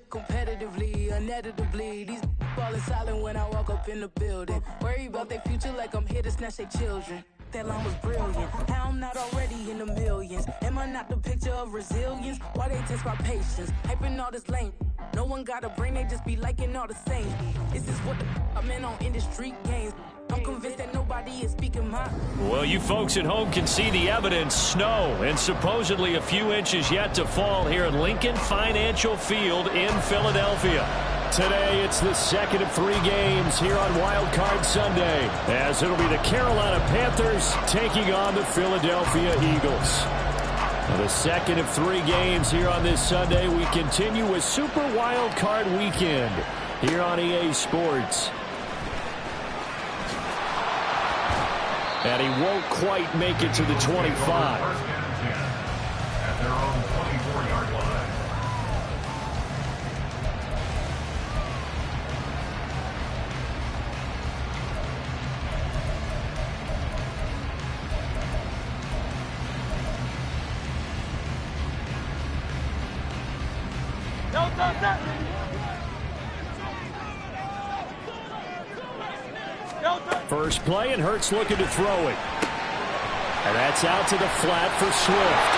competitively, uneditably. These falling silent when I walk up in the building. Worry about their future like I'm here to snatch their children. That line was brilliant. How I'm not already in the millions. Am I not the picture of resilience? Why they test my patience? Hyping all this lame. No one got a brain, they just be liking all the same. This is what I'm in on industry games. I'm convinced that nobody is speaking my... Well, you folks at home can see the evidence. Snow and supposedly a few inches yet to fall here at Lincoln Financial Field in Philadelphia. Today, it's the second of 3 games here on Wildcard Sunday, as it'll be the Carolina Panthers taking on the Philadelphia Eagles. Now, the second of 3 games here on this Sunday, we continue with Super Wildcard Weekend here on EA Sports. And he won't quite make it to the 25. At their own 24-yard line. First play, and Hurts looking to throw it. And that's out to the flat for Swift.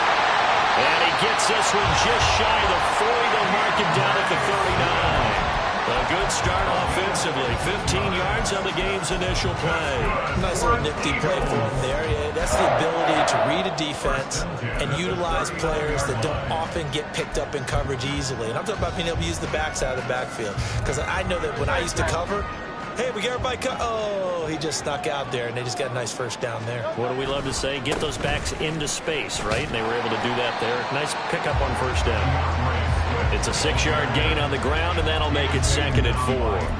And he gets this one just shy of the 40. They'll mark him down at the 39. A good start offensively. 15 yards on the game's initial play. Nice little nifty play for him there. Yeah, that's the ability to read a defense and utilize players that don't often get picked up in coverage easily. And I'm talking about being able to use the backside of the backfield. Because I know that when I used to cover, hey, we got everybody oh, he just snuck out there, and they just got a nice first down there. What do we love to say? Get those backs into space, right? And they were able to do that there. Nice pickup on first down. It's a 6-yard gain on the ground, and that'll make it 2nd and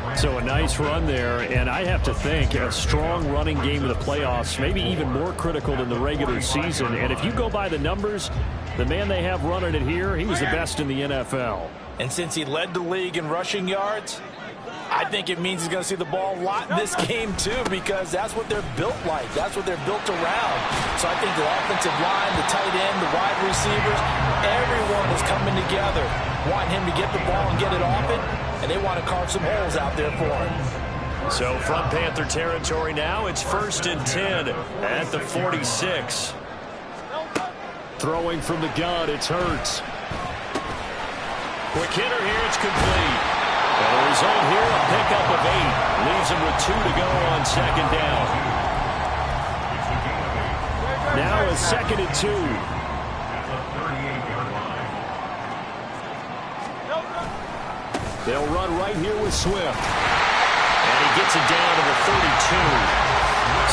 4. So a nice run there, and I have to think a strong running game in the playoffs, maybe even more critical than the regular season. And if you go by the numbers, the man they have running it here, he was the best in the NFL. And since he led the league in rushing yards, I think it means he's going to see the ball a lot in this game, too, because that's what they're built like. That's what they're built around. So I think the offensive line, the tight end, the wide receivers, everyone is coming together, wanting him to get the ball and get it often, and they want to carve some holes out there for him. So from Panther territory now, it's 1st and 10 at the 46. Throwing from the gun, it's Hurts. Quick hitter here, it's complete. And the result here, a pickup of 8. Leaves him with 2 to go on 2nd down. Now a 2nd and 2. They'll run right here with Swift. And he gets it down to the 32.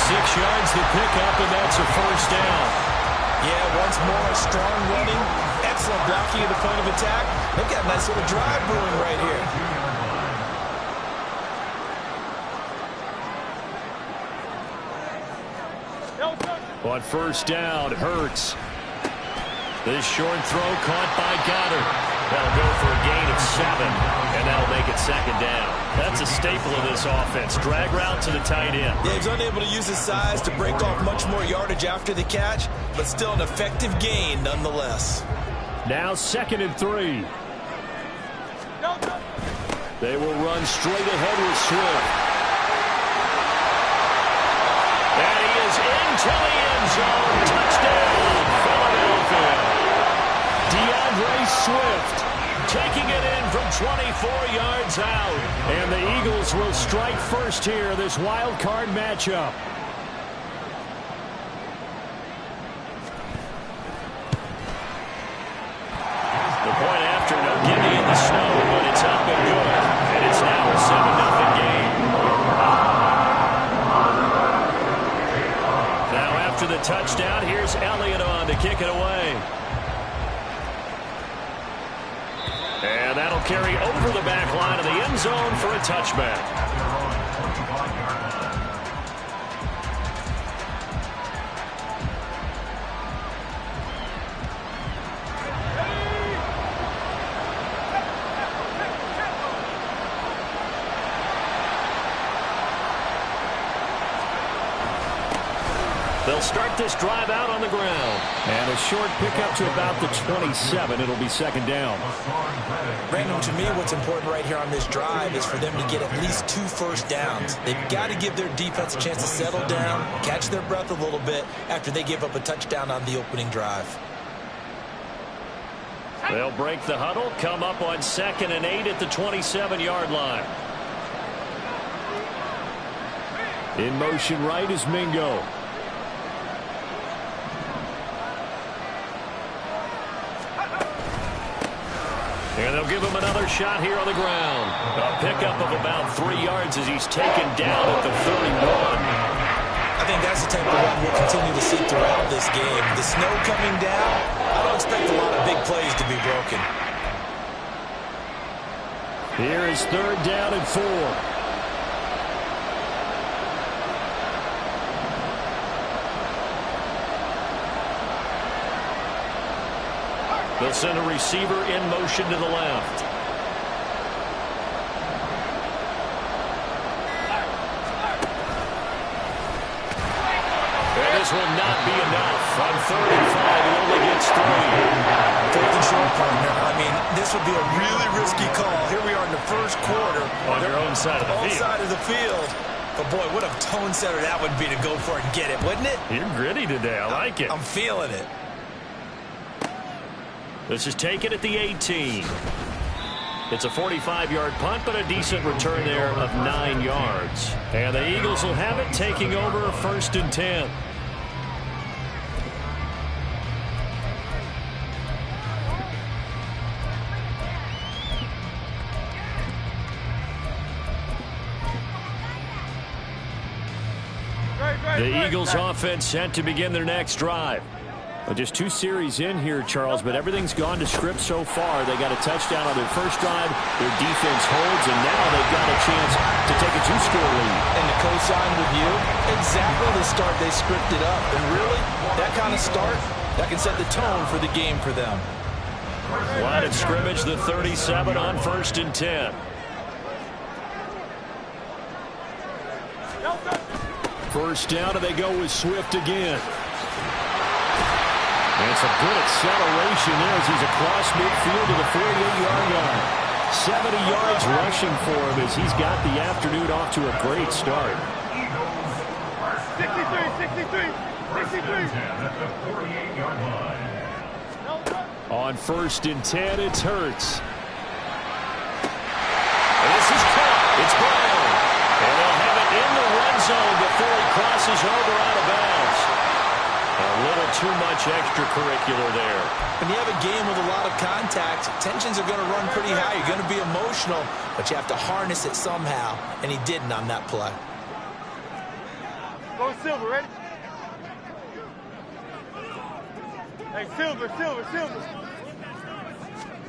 6 yards to pick up, and that's a 1st down. Yeah, once more, strong running, excellent blocking at the point of attack. They've got a nice little drive brewing right here. On 1st down, Hurts. This short throw caught by Goddard. That'll go for a gain of 7, and that'll make it 2nd down. That's a staple of this offense. Drag route to the tight end. Yeah, he's unable to use his size to break off much more yardage after the catch, but still an effective gain nonetheless. Now 2nd and 3. They will run straight ahead with Swift. And he is into the end zone. Touchdown, Philadelphia. DeAndre Swift taking it in from 24 yards out. And the Eagles will strike first here, this wild card matchup. The point after, no gimme in the snow, but it's up and good. And it's now a 7-0 game. Now after the touchdown, here's Elliott on to kick it away. And that'll carry over the back line of the end zone for a touchback. They'll start this drive out on the ground. And a short pickup to about the 27. It'll be second down. Brandon, to me, what's important right here on this drive is for them to get at least 2 first downs. They've got to give their defense a chance to settle down, catch their breath a little bit after they give up a touchdown on the opening drive. They'll break the huddle, come up on 2nd and 8 at the 27-yard line. In motion right is Mingo. And they'll give him another shot here on the ground. A pickup of about 3 yards as he's taken down at the 31. I think that's the type of run we'll continue to see throughout this game. The snow coming down, I don't expect a lot of big plays to be broken. Here is 3rd down and 4. They'll send a receiver in motion to the left. And this will not be enough. On 3rd and 5, he only gets 3. 4th and short, partner. I mean, this would be a really risky call. Here we are in the first quarter. On their own side of the field. Side of the field. But, boy, what a tone setter that would be to go for it and get it, wouldn't it? You're gritty today. I like it. I'm feeling it. This is taken at the 18. It's a 45-yard punt, but a decent return there of 9 yards. And the Eagles will have it, taking over 1st and 10. The Eagles offense set to begin their next drive. Well, just 2 series in here, Charles, but everything's gone to script so far. They got a touchdown on their first drive. Their defense holds, and now they've got a chance to take a 2-score lead. And to co-sign with you, exactly the start they scripted up. And really, that kind of start, that can set the tone for the game for them. Line of scrimmage, the 37 on 1st and 10. First down, and they go with Swift again. And it's a good acceleration there as he's across midfield to the 48-yard line. 70 yards rushing for him as he's got the afternoon off to a great start. 63. On 1st and 10, it's Hurts. And this is caught. It's Brown. And they'll have it in the red zone before he crosses over out of bounds. A little too much extracurricular there. When you have a game with a lot of contact, tensions are going to run pretty high. You're going to be emotional, but you have to harness it somehow, and he didn't on that play. Go Silver, ready? Hey, Silver.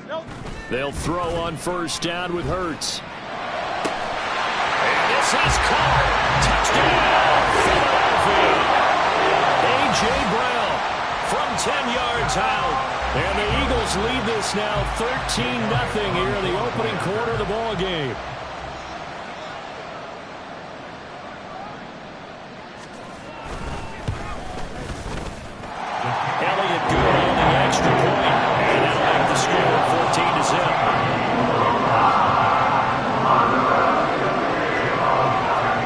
Nope. They'll throw on 1st down with Hurts. And this is caught. Touchdown, Philadelphia. A.J. Brown from 10 yards out. And the Eagles lead this now 13-0 here in the opening quarter of the ball game. Elliott good on the extra point. And that'll make the score 14-0.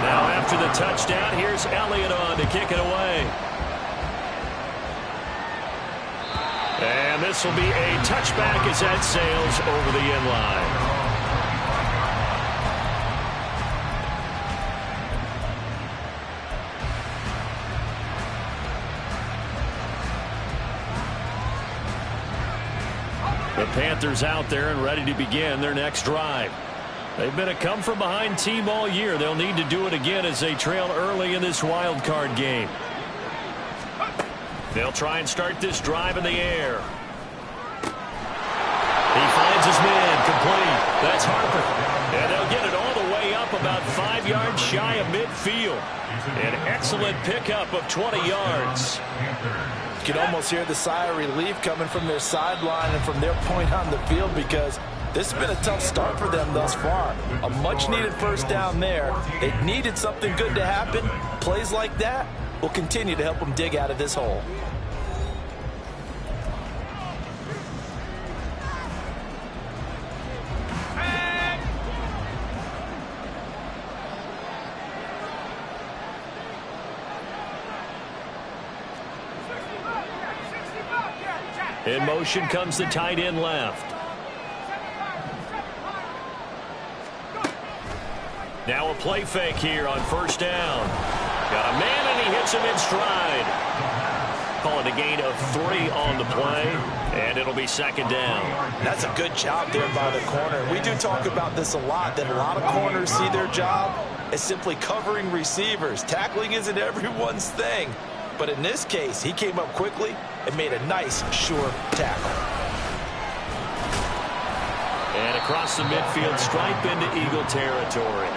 Now after the touchdown, here's Elliott on to kick it away. And this will be a touchback as that sails over the end line. The Panthers out there and ready to begin their next drive. They've been a come-from-behind team all year. They'll need to do it again as they trail early in this wild card game. They'll try and start this drive in the air. He finds his man, complete. That's Harper. And they'll get it all the way up about 5 yards shy of midfield. An excellent pickup of 20 yards. You can almost hear the sigh of relief coming from their sideline and from their point on the field because this has been a tough start for them thus far. A much-needed first down there. They needed something good to happen. Plays like that, will continue to help them dig out of this hole. In motion comes the tight end left. Now a play fake here on first down. Got a man, and he hits him in stride. Call it a gain of 3 on the play, and it'll be second down. That's a good job there by the corner. We do talk about this a lot, that a lot of corners see their job as simply covering receivers. Tackling isn't everyone's thing. But in this case, he came up quickly and made a nice, sure tackle. And across the midfield, stripe into Eagle territory.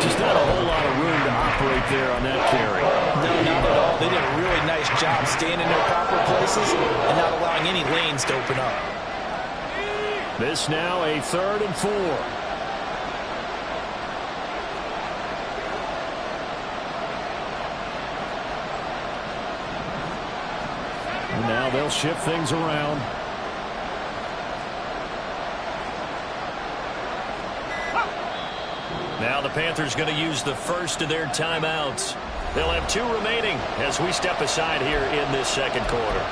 Just not a whole lot of room to operate there on that carry. No, not at all. They did a really nice job staying in their proper places and not allowing any lanes to open up. This now a 3rd and 4. Now they'll shift things around. Now the Panthers going to use the first of their timeouts. They'll have 2 remaining as we step aside here in this second quarter.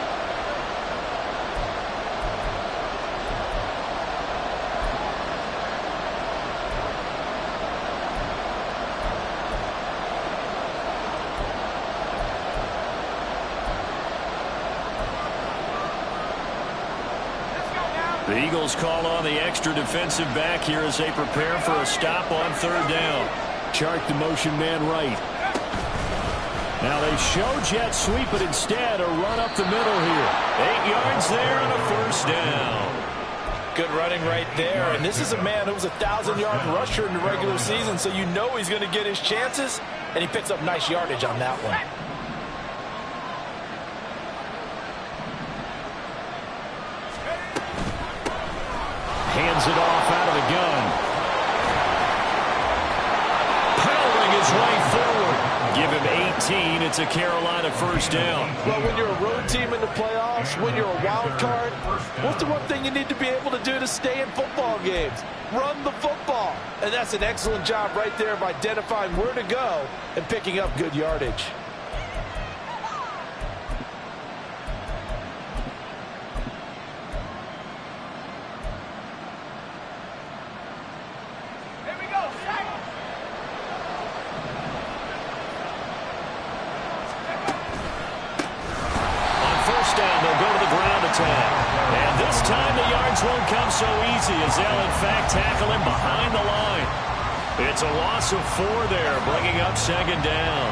The Eagles call on the extra defensive back here as they prepare for a stop on 3rd down. Chart the motion man right. Now they show jet sweep, but instead a run up the middle here. 8 yards there and a first down. Good running right there. And this is a man who was a 1,000-yard rusher in the regular season, so you know he's going to get his chances, and he picks up nice yardage on that one. Hands it off out of the gun. Powering his way forward. Give him 18. It's a Carolina first down. Well, when you're a road team in the playoffs, when you're a wild card, what's the one thing you need to be able to do to stay in football games? Run the football. And that's an excellent job right there of identifying where to go and picking up good yardage. And this time the yards won't come so easy as they'll in fact tackle him behind the line. It's a loss of 4 there, bringing up second down.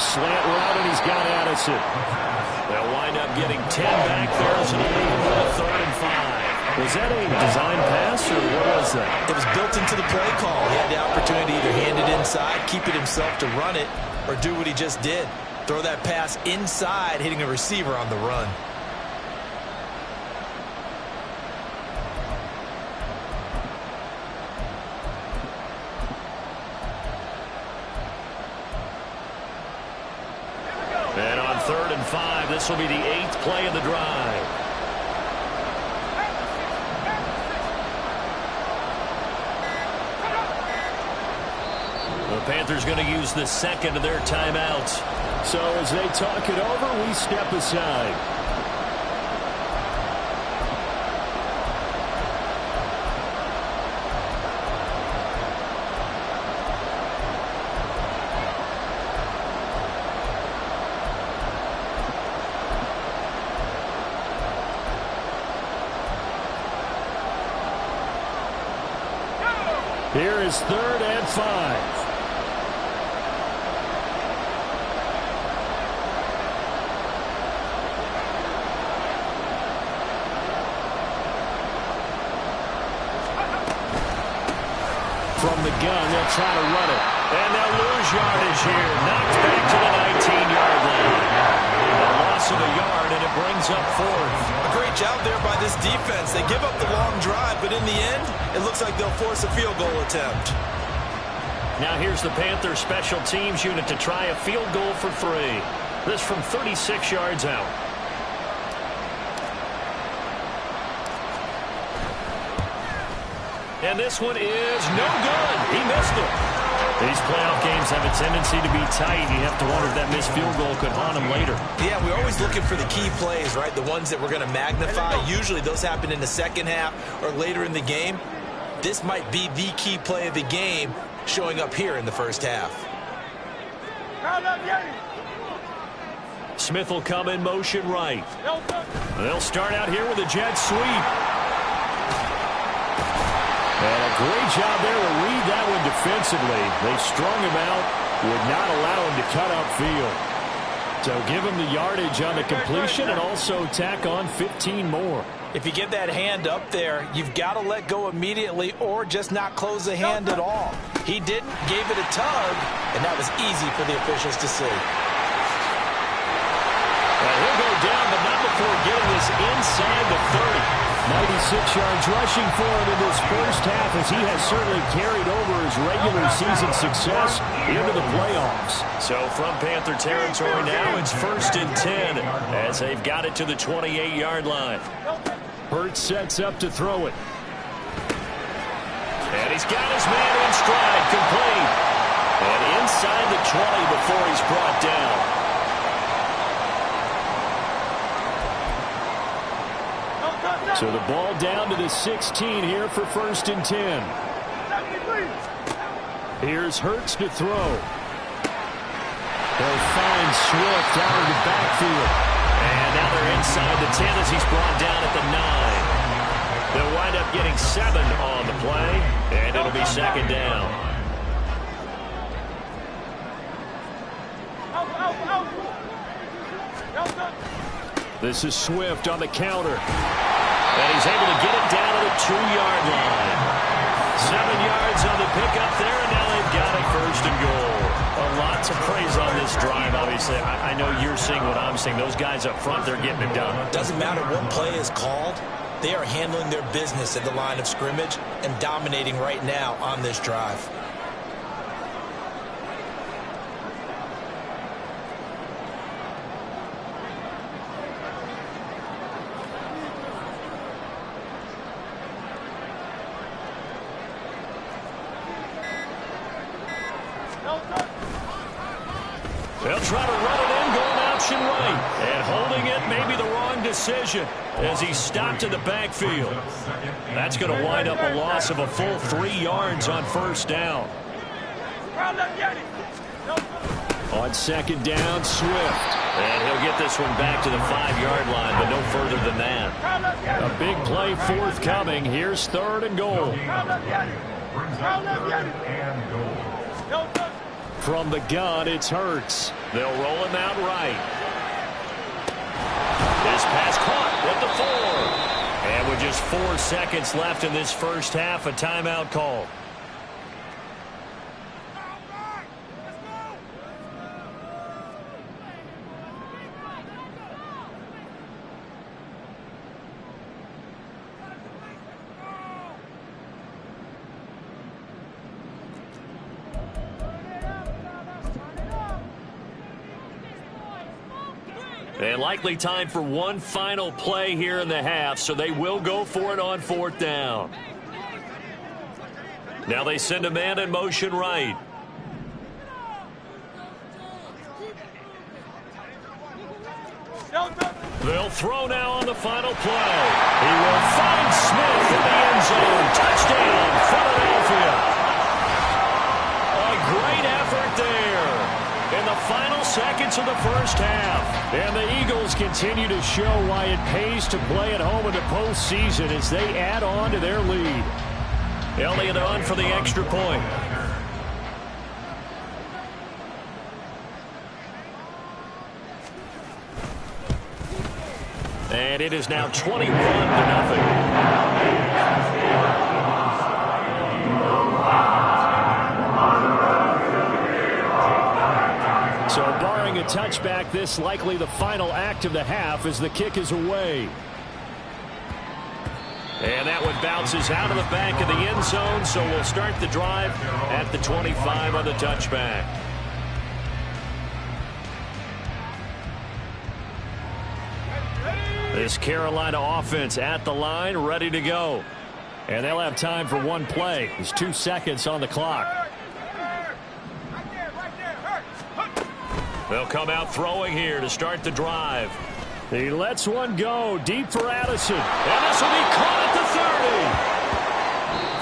Slant route, and he's got Addison. They'll wind up getting 10 back there as an lead with a 3rd and 5. Was that a design pass, or what was that? It was built into the play call. He had the opportunity to either hand it inside, keep it himself to run it, or do what he just did. Throw that pass inside, hitting a receiver on the run. And on 3rd and 5, this will be the 8th play of the drive. The Panthers going to use the second of their timeouts. So as they talk it over, we step aside. Here is 3rd and 5. From the gun, they'll try to run it. And they'll lose yardage here. Knocked back to the 19-yard line. A loss of a yard, and it brings up 4th. A great watch out there by this defense. They give up the long drive, but in the end, it looks like they'll force a field goal attempt. Now here's the Panthers special teams unit to try a field goal for 3. This from 36 yards out. And this one is no good. He missed it. These playoff games have a tendency to be tight. You have to wonder if that missed field goal could haunt him later. Yeah, we're always looking for the key plays, right? The ones that we're going to magnify. Usually those happen in the second half or later in the game. This might be the key play of the game showing up here in the first half. Smith will come in motion right. They'll start out here with a jet sweep. And a great job there to read that one defensively. They strung him out, would not allow him to cut upfield. So give him the yardage on the completion and also tack on 15 more. If you get that hand up there, you've got to let go immediately or just not close the hand at all. He didn't, gave it a tug, and that was easy for the officials to see. Well, he'll go down, but not before getting this inside the 30. 96 yards rushing for him in this first half, as he has certainly carried over his regular season success into the playoffs. So from Panther territory now, it's 1st and 10 as they've got it to the 28-yard line. Hurts sets up to throw it. And he's got his man in stride, complete. And inside the 20 before he's brought down. So the ball down to the 16 here for 1st and 10. Here's Hurts to throw. They'll find Swift out of the backfield. And now they're inside the 10 as he's brought down at the 9. They'll wind up getting 7 on the play, and it'll be 2nd down. This is Swift on the counter. And he's able to get it down to the 2-yard line. 7 yards on the pickup there, and now they've got it 1st and goal. A lot to praise on this drive, obviously. I know you're seeing what I'm seeing. Those guys up front, they're getting it done. Doesn't matter what play is called. They are handling their business at the line of scrimmage and dominating right now on this drive. They'll try to run it in, going option right. And holding it may be the wrong decision as he's stopped in the backfield. That's going to wind up a loss of a full 3 yards on 1st down. On 2nd down, Swift. And he'll get this one back to the 5-yard line, but no further than that. A big play forthcoming. Here's 3rd and goal. From the gun, it's Hurts. They'll roll him out right. This pass caught at the 4. And with just 4 seconds left in this first half, a timeout call. And likely time for one final play here in the half, so they will go for it on 4th down. Now they send a man in motion right. They'll throw now on the final play. He will find Smith in the end zone. Touchdown, Philadelphia. A great effort there in the final seconds of the first half. And the Eagles continue to show why it pays to play at home in the postseason as they add on to their lead. Elliott on for the extra point. And it is now 21-0. So barring a touchback, this likely the final act of the half as the kick is away. And that one bounces out of the back of the end zone, so we'll start the drive at the 25 on the touchback. This Carolina offense at the line, ready to go. And they'll have time for one play. There's 2 seconds on the clock. They'll come out throwing here to start the drive. He lets one go deep for Addison. And this will be caught at the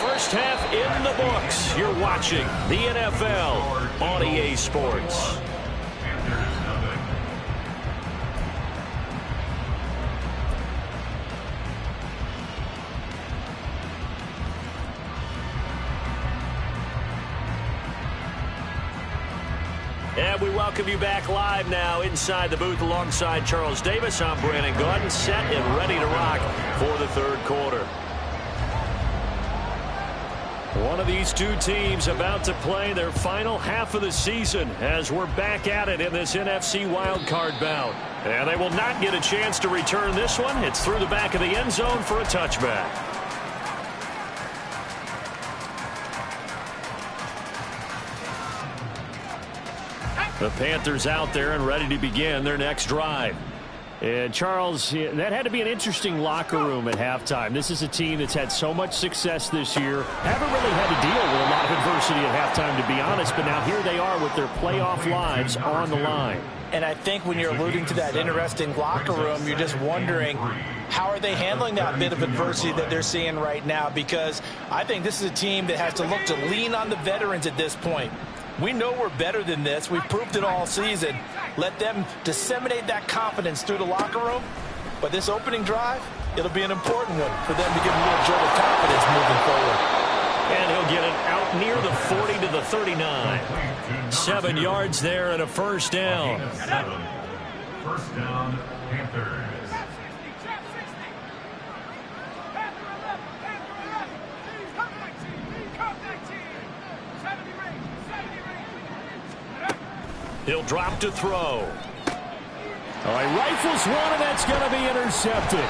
30. First half in the books. You're watching the NFL on EA Sports. And we welcome you back live now inside the booth alongside Charles Davis. I'm Brandon Gordon, set and ready to rock for the third quarter. One of these two teams about to play their final half of the season as we're back at it in this NFC Wildcard bout. And they will not get a chance to return this one. It's through the back of the end zone for a touchback. The Panthers out there and ready to begin their next drive. And Charles, that had to be an interesting locker room at halftime. This is a team that's had so much success this year. Haven't really had to deal with a lot of adversity at halftime, to be honest. But now here they are with their playoff lives on the line. And I think when you're alluding to that interesting locker room, you're just wondering, how are they handling that bit of adversity that they're seeing right now? Because I think this is a team that has to look to lean on the veterans at this point. We know we're better than this. We've proved it all season. Let them disseminate that confidence through the locker room. But this opening drive, it'll be an important one for them to get a little jolt of confidence moving forward. And he'll get it out near the 40 to the 39. 7 yards there and a first down. First down, Panthers. He'll drop to throw. All right, rifles one, and that's going to be intercepted.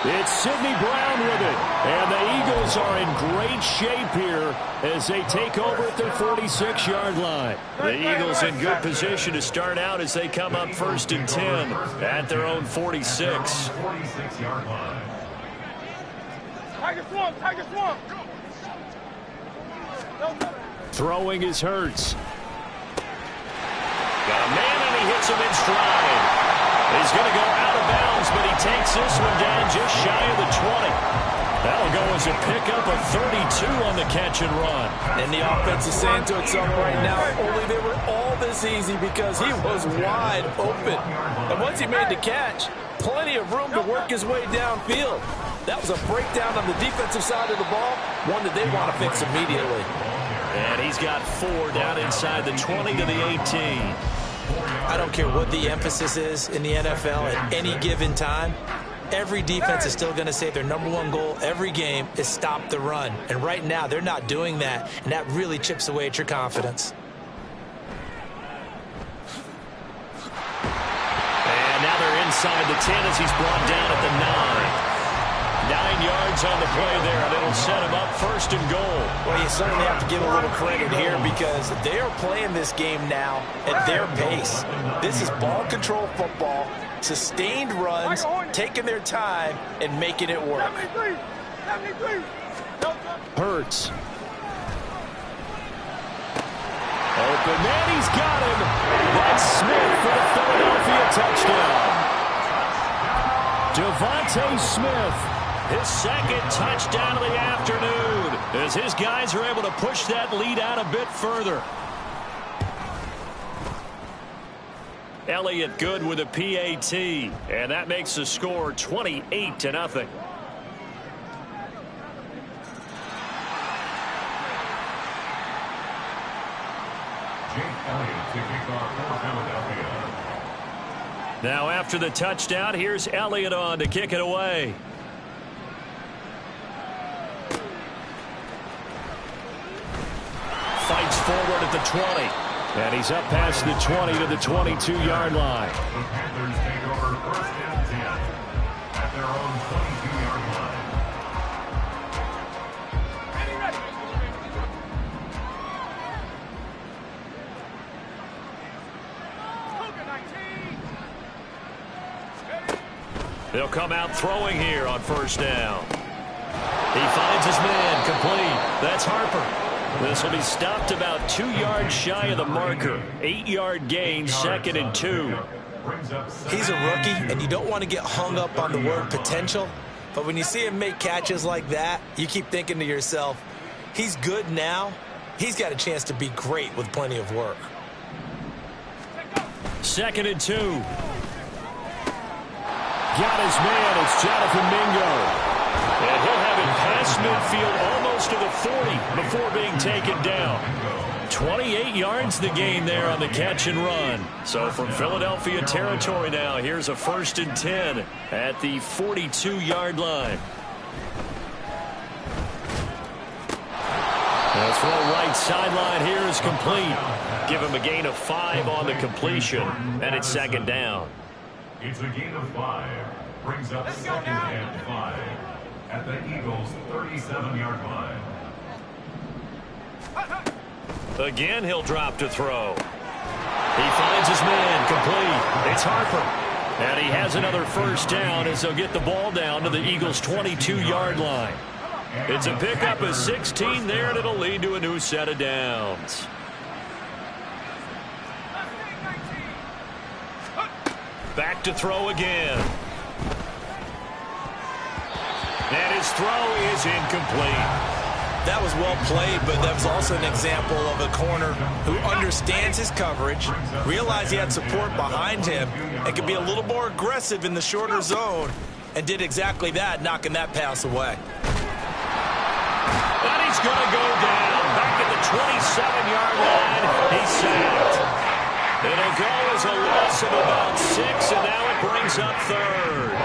It's Sidney Brown with it. And the Eagles are in great shape here as they take over at their 46-yard line. The Eagles in good position to start out as they come up 1st and 10 at their own 46. 46-yard line. Tiger swamp, Tiger swamp. Throwing is Hurts. Got a man, and he hits him in stride. He's going to go out of bounds, but he takes this one down just shy of the 20. That'll go as a pickup of 32 on the catch and run. And the offense is saying to itself right now, only they were all this easy because he was wide open. And once he made the catch, plenty of room to work his way downfield. That was a breakdown on the defensive side of the ball, one that they want to fix immediately. And he's got 4 down inside the 20 to the 18. I don't care what the emphasis is in the NFL at any given time. Every defense is still going to say their #1 goal every game is stop the run. And right now, they're not doing that, and that really chips away at your confidence. And now they're inside the 10 as he's brought down at the 9. 9 yards on the play there, and it'll set him up 1st and goal. Well, you certainly have to give a little credit here because they are playing this game now at their pace. This is ball control football, sustained runs, taking their time, and making it work. 73. Hurts. Open man, he's got him. That's Smith for the Philadelphia touchdown. Devontae Smith. His 2nd touchdown of the afternoon as his guys are able to push that lead out a bit further. Elliott good with a PAT, and that makes the score 28-0. Jake Elliott to kick off for Philadelphia. Now after the touchdown, here's Elliott on to kick it away. Fights forward at the 20. And he's up past the 20 to the 22-yard line. The Panthers take over 1st and 10 at their own 22-yard line. They'll come out throwing here on first down. He finds his man, complete. That's Harper. This will be stopped about 2 yards shy of the marker. 8-yard gain, 2nd and 2. He's a rookie, and you don't want to get hung up on the word potential. But when you see him make catches like that, you keep thinking to yourself, he's good now. He's got a chance to be great with plenty of work. 2nd and 2. Got his man. It's Jonathan Mingo. And he'll have it past midfield almost to the 40 before being taken down. 28 yards the gain there on the catch and run. So from Philadelphia territory now, here's a 1st and 10 at the 42-yard line. The throw right sideline here is complete. Give him a gain of 5 on the completion, and it's 2nd down. It's a gain of 5. Brings up 2nd and 5 at the Eagles' 37-yard line. Again, he'll drop to throw. He finds his man, complete. It's Harper. And he has another 1st down as they'll get the ball down to the Eagles' 22-yard line. It's a pickup of 16 there, and it'll lead to a new set of downs. Back to throw again. And his throw is incomplete. That was well played, but that was also an example of a corner who understands his coverage, realized he had support behind him, and could be a little more aggressive in the shorter zone, and did exactly that, knocking that pass away. And he's going to go down. Back at the 27-yard line. He's sacked. It'll go as a loss of about 6, and now it brings up 3rd.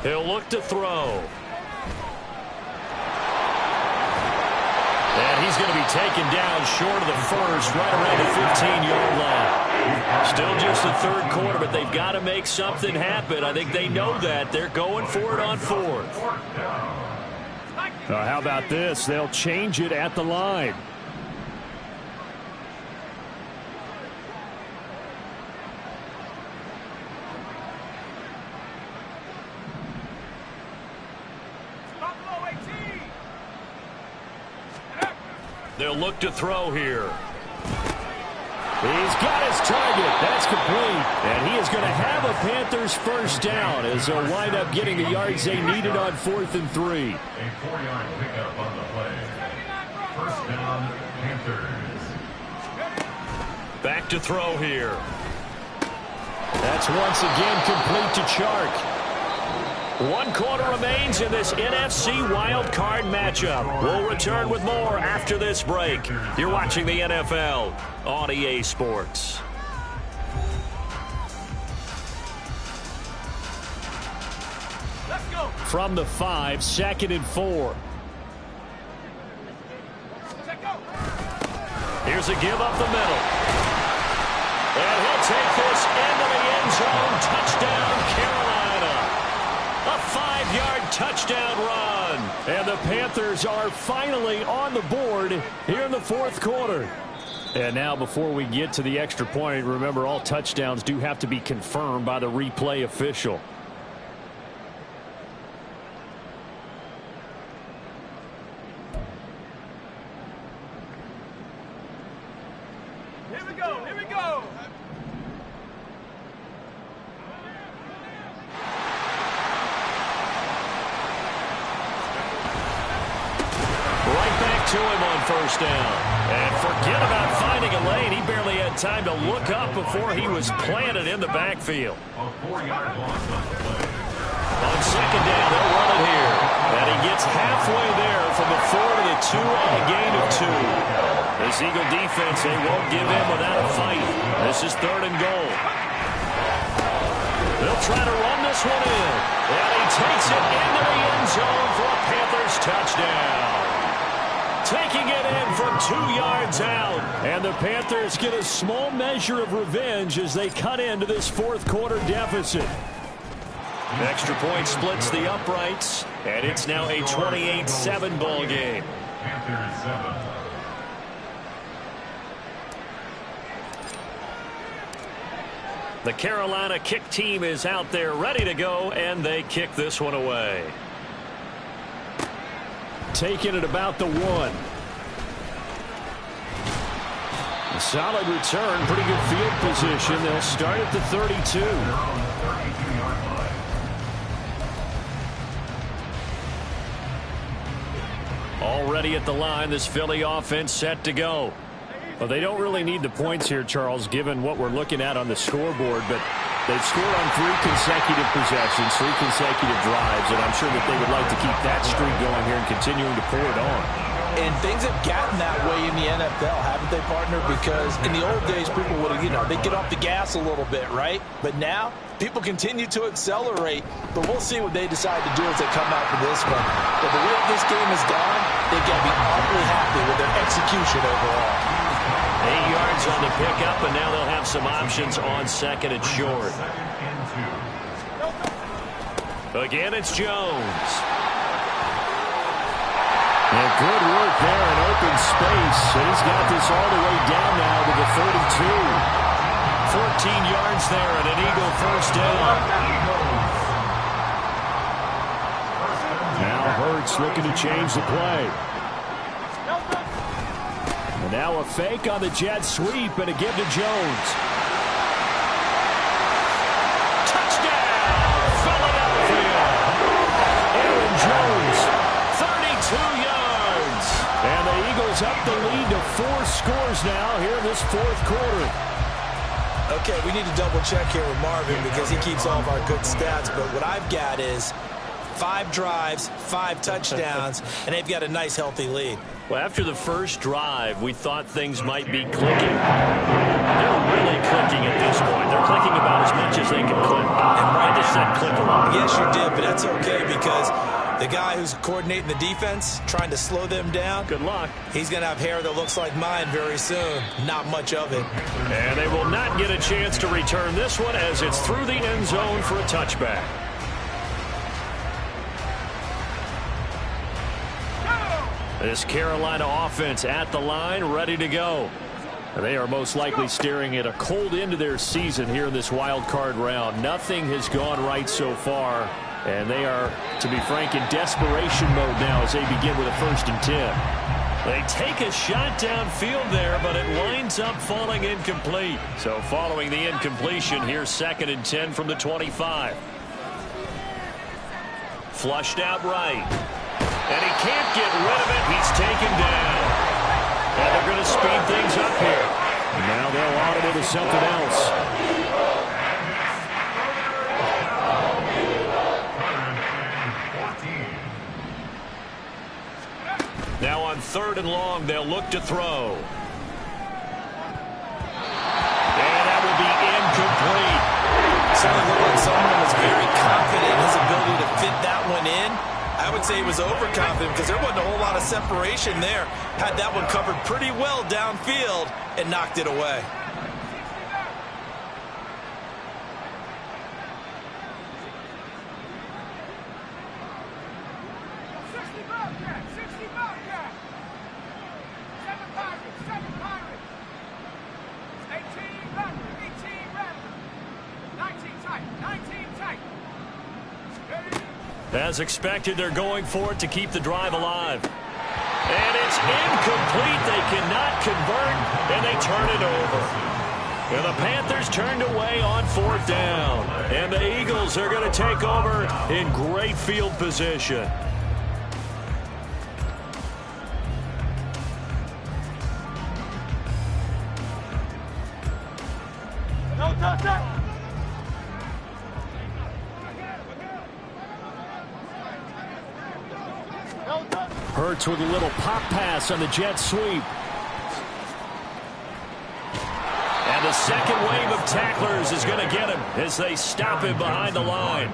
He'll look to throw. And he's going to be taken down short of the 1st, right around the 15-yard line. Still just the 3rd quarter, but they've got to make something happen. I think they know that. They're going for it on 4th. How about this? They'll change it at the line. They'll look to throw here. He's got his target. That's complete. And he is going to have a Panthers 1st down as they'll wind up getting the yards they needed on 4th and 3. A 4-yard pickup on the play. 1st down, Panthers. Back to throw here. That's once again complete to Chark. 1 quarter remains in this NFC Wildcard matchup. We'll return with more after this break. You're watching the NFL on EA Sports. Let's go. From the 5, 2nd and 4. Here's a give up the middle. And he'll take this into the end zone. Touchdown, Carolina. A 5-yard touchdown run. And the Panthers are finally on the board here in the 4th quarter. And now before we get to the extra point, remember all touchdowns do have to be confirmed by the replay official. Here we go. Here we go. Right back to him on 1st down. And forget about finding a lane. He barely had time to look up before he was planted in the backfield. A 4-yard loss on the play. On 2nd down, they'll run it here. And he gets halfway there from the 4 to the 2 on a gain of 2. This Eagle defense, they won't give in without a fight. This is 3rd and goal. They'll try to run this one in. And he takes it into the end zone for a Panthers touchdown. Taking it in from 2 yards out. And the Panthers get a small measure of revenge as they cut into this 4th quarter deficit. Extra point splits the uprights, and it's now a 28-7 ball game. Panthers 7. The Carolina kick team is out there ready to go, and they kick this one away. Taking it about the 1. A solid return, pretty good field position. They'll start at the 32. Already at the line, this Philly offense set to go. Well, they don't really need the points here, Charles, given what we're looking at on the scoreboard, but they've scored on 3 consecutive possessions, 3 consecutive drives, and I'm sure that they would like to keep that streak going here and continuing to pour it on. And things have gotten that way in the NFL, haven't they, partner? Because in the old days, people would have, they'd get off the gas a little bit, right? But now, people continue to accelerate, but we'll see what they decide to do as they come out for this one. But the way this game has gone, they've got to be awfully happy with their execution overall. 8 yards on the pickup, and now they'll have some options on second and short. Again, it's Jones. And good work there in open space. And he's got this all the way down now to the 32. 14 yards there and an Eagle first down. Now Hurts looking to change the play. And now a fake on the jet sweep and a give to Jones. Touchdown, Philadelphia. Aaron Jones. 32 yards. And the Eagles up the lead to 4 scores now here in this 4th quarter. Okay, we need to double check here with Marvin because he keeps all of our good stats. But what I've got is 5 drives, 5 touchdowns, and they've got a nice, healthy lead. Well, after the first drive, we thought things might be clicking. They're really clicking at this point. They're clicking about as much as they can click. And I just said click a lot. Yes, you did, but that's okay because the guy who's coordinating the defense, trying to slow them down, good luck. He's going to have hair that looks like mine very soon. Not much of it. And they will not get a chance to return this one as it's through the end zone for a touchback. This Carolina offense at the line, ready to go. They are most likely staring at a cold end to their season here in this wild card round. Nothing has gone right so far, and they are, to be frank, in desperation mode now as they begin with a 1st and 10. They take a shot downfield there, but it winds up falling incomplete. So following the incompletion, here's 2nd and 10 from the 25. Flushed out right. And he can't get rid of it. He's taken down. And they're going to speed things up here. And now they'll audible to something else. Now on 3rd and long, they'll look to throw. And that will be incomplete. Certainly looked like someone was very confident in his ability to fit that one in. I would say he was overconfident because there wasn't a whole lot of separation there. Had that one covered pretty well downfield and knocked it away. As expected, they're going for it to keep the drive alive. And it's incomplete. They cannot convert, and they turn it over. And the Panthers turned away on 4th down. And the Eagles are going to take over in great field position. Hurts with a little pop pass on the jet sweep. And the second wave of tacklers is going to get him as they stop him behind the line.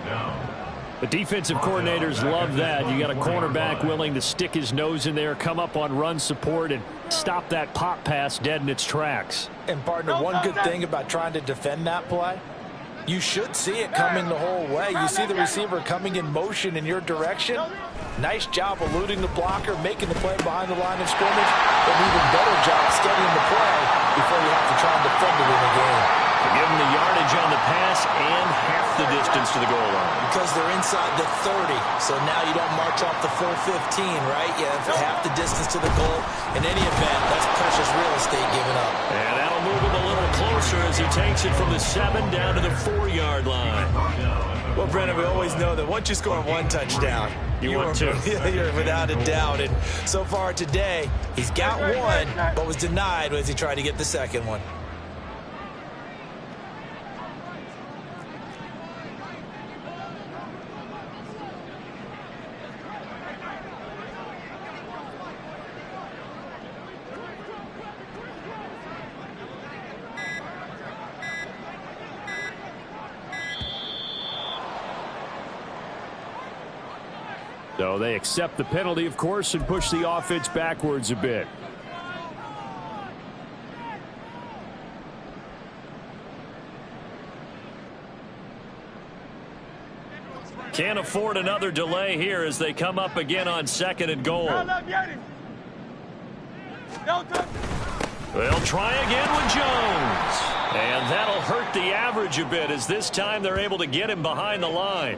The defensive coordinators love that. You got a cornerback willing to stick his nose in there, come up on run support, and stop that pop pass dead in its tracks. And, partner, one good thing about trying to defend that play, you should see it coming the whole way. You see the receiver coming in motion in your direction. Nice job eluding the blocker, making the play behind the line of scrimmage, but an even better job studying the play before you have to try and defend it in the game. Give them the yardage on the pass and half the distance to the goal line. Because they're inside the 30, so now you don't march off the full 15, right? You have half the distance to the goal. In any event, that's precious real estate given up. And that'll move him a little closer as he takes it from the 7 down to the 4-yard line. Well, Brennan, we always know that once you score one touchdown, you want two. You're without a doubt. And so far today, he's got one, but was denied as he tried to get the second one. So they accept the penalty, of course, and push the offense backwards a bit. Can't afford another delay here as they come up again on 2nd and goal. They'll try again with Jones. And that'll hurt the average a bit as this time they're able to get him behind the line.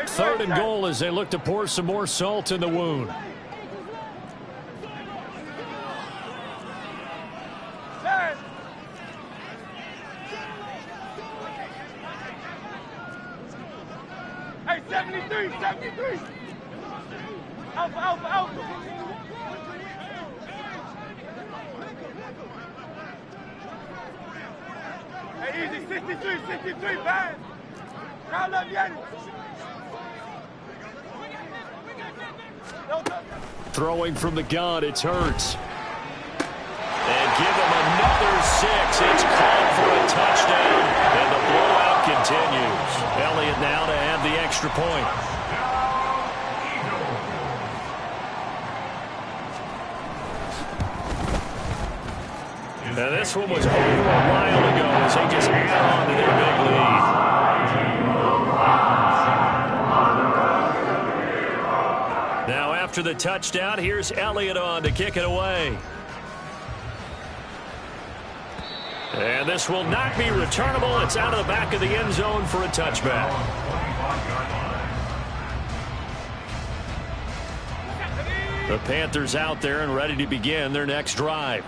Third and goal as they look to pour some more salt in the wound. Hey, 73. Alpha. Hey, easy, 63, bang. Crowd up, Yanni. Throwing from the gun, it's Hurts. And give him another 6. It's called for a touchdown, and the blowout continues. Elliott now to add the extra point. Now this one was over a while ago as they just add on to their big lead. Now after the touchdown, here's Elliott on to kick it away. And this will not be returnable. It's out of the back of the end zone for a touchback. The Panthers out there and ready to begin their next drive.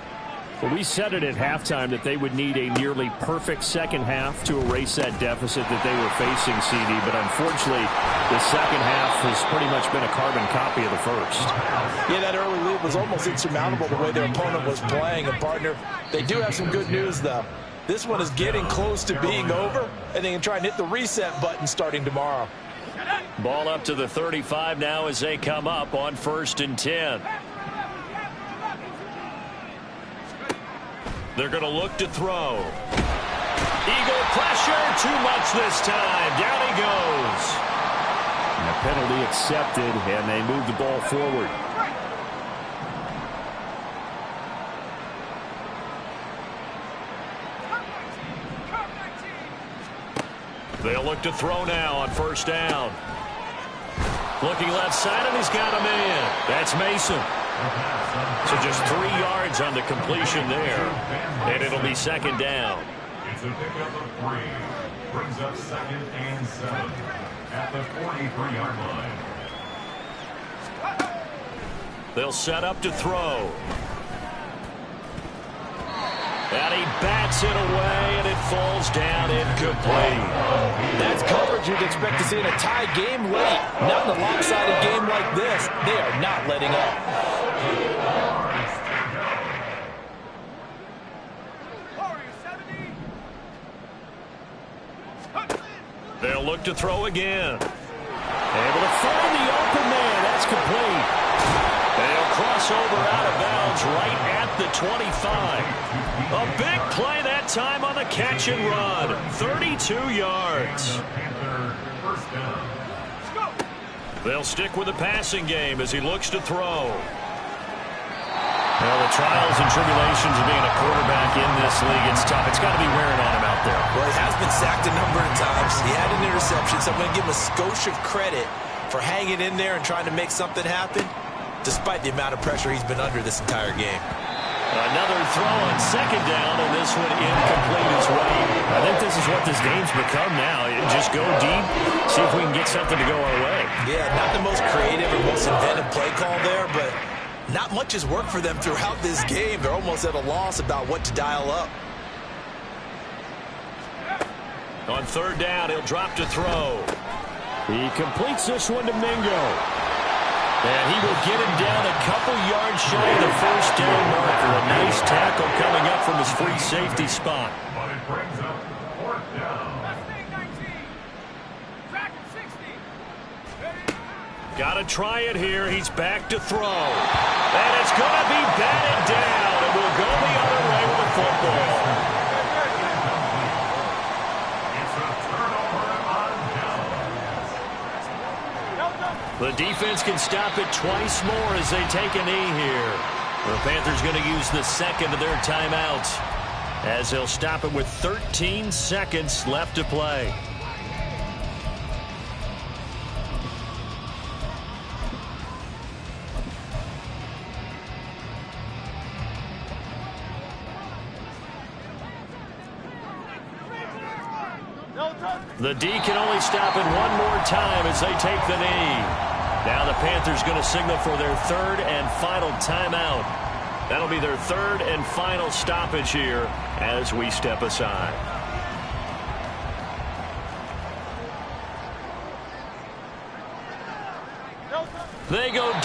Well, we said it at halftime that they would need a nearly perfect second half to erase that deficit that they were facing, CD. But unfortunately, the second half has pretty much been a carbon copy of the first. Yeah, that early lead was almost insurmountable the way their opponent was playing. And, partner, they do have some good news, though. This one is getting close to being over, and they can try and hit the reset button starting tomorrow. Ball up to the 35 now as they come up on 1st and 10. They're going to look to throw. Eagle pressure, too much this time. Down he goes. And the penalty accepted, and they move the ball forward. They'll look to throw now on 1st down. Looking left side, and he's got a man. That's Mason. So just 3 yards on the completion there, and it'll be 2nd down. It's a pickup of 3. Brings up 2nd and 7 at the 43-yard line. They'll set up to throw. And he bats it away, and it falls down incomplete. That's coverage you'd expect to see in a tie game late. Not in a lopsided game like this. They are not letting up. They'll look to throw again. Able to find the open man. That's complete. They'll cross over out of bounds right at the 25. A big play that time on the catch and run. 32 yards. They'll stick with the passing game as he looks to throw. Well, the trials and tribulations of being a quarterback in this league, it's tough. It's got to be wearing on him out there. Well, he has been sacked a number of times. He had an interception, so I'm going to give him a skosh of credit for hanging in there and trying to make something happen. despite the amount of pressure he's been under this entire game. Another throw on second down, and this one incomplete as well. I think this is what this game's become now. Just go deep, see if we can get something to go our way. Yeah, not the most creative or most inventive play call there, but not much has worked for them throughout this game. They're almost at a loss about what to dial up. On third down, he'll drop to throw. He completes this one to Mingo. And he will get him down a couple yards shy of the first down marker. A nice tackle coming up from his free safety spot. But it brings up fourth down. Got to try it here. He's back to throw. And it's going to be batted down. And we'll go the other way with the football. It's a turnover on downs. The defense can stop it twice more as they take a knee here. The Panthers going to use the second of their timeouts as they'll stop it with 13 seconds left to play. The D can only stop it one more time as they take the knee. Now the Panthers going to signal for their third and final timeout. That'll be their third and final stoppage here as we step aside. They go